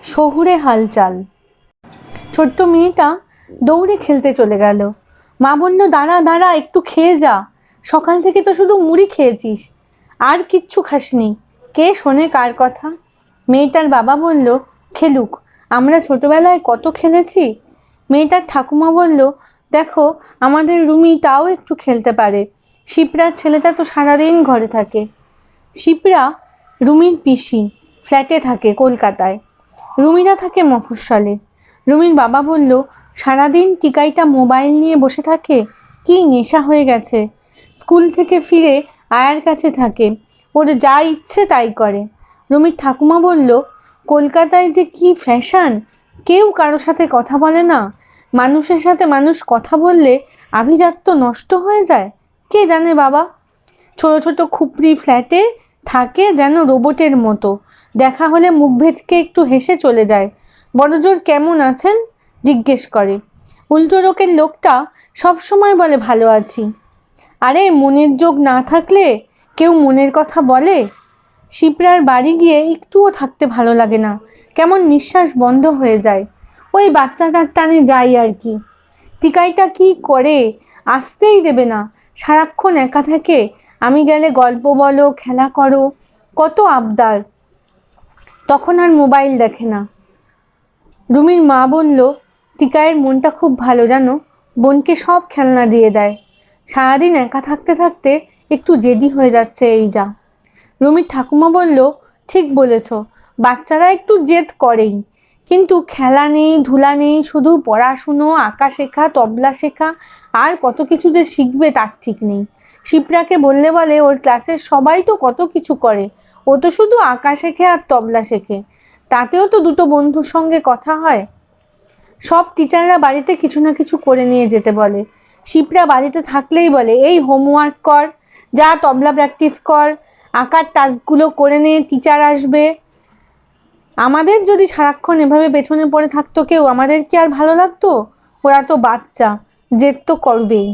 শহুরে হালচাল। ছোট্ট মেয়েটা দৌড়ে খেলতে চলে গেল। মা বলল, দাঁড়া দাঁড়া, একটু খেয়ে যা, সকাল থেকে তো শুধু মুড়ি খেয়েছিস, আর কিচ্ছু খাসনি। কে শোনে কার কথা? মেয়েটার বাবা বলল, খেলুক, আমরা ছোটবেলায় কত খেলেছি। মেয়েটার ঠাকুমা বলল, দেখো আমাদের রুমি তাও একটু খেলতে পারে, শিপ্রার ছেলেটা তো সারাদিন ঘরে থাকে। শিপ্রা রুমির পিসি, ফ্ল্যাটে থাকে কলকাতায়, রুমিরা থাকে মফস্বলে। রুমির বাবা বলল, সারাদিন টিকাইটা মোবাইল নিয়ে বসে থাকে, কি নেশা হয়ে গেছে। স্কুল থেকে ফিরে আয়ার কাছে থাকে, ওর যা ইচ্ছে তাই করে। রুমির ঠাকুমা বলল, কলকাতায় যে কি ফ্যাশন, কেউ কারো সাথে কথা বলে না। মানুষের সাথে মানুষ কথা বললে আভিজাত্য নষ্ট হয়ে যায়, কে জানে বাবা। ছোট ছোট খুপড়ি ফ্ল্যাটে থাকে যেন রোবটের মতো, দেখা হলে মুখ ভেঁচকে একটু হেসে চলে যায়। বড়জোর কেমন আছেন জিজ্ঞেস করে। উল্টো রোকের লোকটা সবসময় বলে ভালো আছি। আরে মনের যোগ না থাকলে কেউ মনের কথা বলে? শিপ্রার বাড়ি গিয়ে একটুও থাকতে ভালো লাগে না, কেমন নিঃশ্বাস বন্ধ হয়ে যায়। ওই বাচ্চাটার টানে যাই আর কি। টিকাইটা কি করে, আসতেই দেবে না, সারাক্ষণ একা থাকে। আমি গেলে গল্প বলো, খেলা করো, কত আবদার। তখন আর মোবাইল দেখে না। রুমির মা বলল, টিকাইয়ের মনটা খুব ভালো জানো, বোনকে সব খেলনা দিয়ে দেয়। সারাদিন একা থাকতে থাকতে একটু জেদি হয়ে যাচ্ছে এই যা। রুমির ঠাকুমা বলল, ঠিক বলেছ, বাচ্চারা একটু জেদ করেই, কিন্তু খেলা নেই, ধুলা নেই, শুধু পড়াশুনো, আঁকা শেখা, তবলা শেখা, আর কত কিছু যে শিখবে তার ঠিক নেই। শিপ্রাকে বললে বলে, ওর ক্লাসের সবাই তো কত কিছু করে, ও তো শুধু আঁকা শেখে আর তবলা শেখে, তাতেও তো দুটো বন্ধুর সঙ্গে কথা হয়। সব টিচাররা বাড়িতে কিছু না কিছু করে নিয়ে যেতে বলে। শিপ্রা বাড়িতে থাকলেই বলে, এই হোমওয়ার্ক কর, যা তবলা প্র্যাকটিস কর, আঁকার টাস্কগুলো করে নে, টিচার আসবে। আমাদের যদি সারাক্ষণ এভাবে পেছনে পড়ে থাকতো কেউ, আমাদের কি আর ভালো লাগতো? ওরা তো বাচ্চা, জেদ তো করবেই।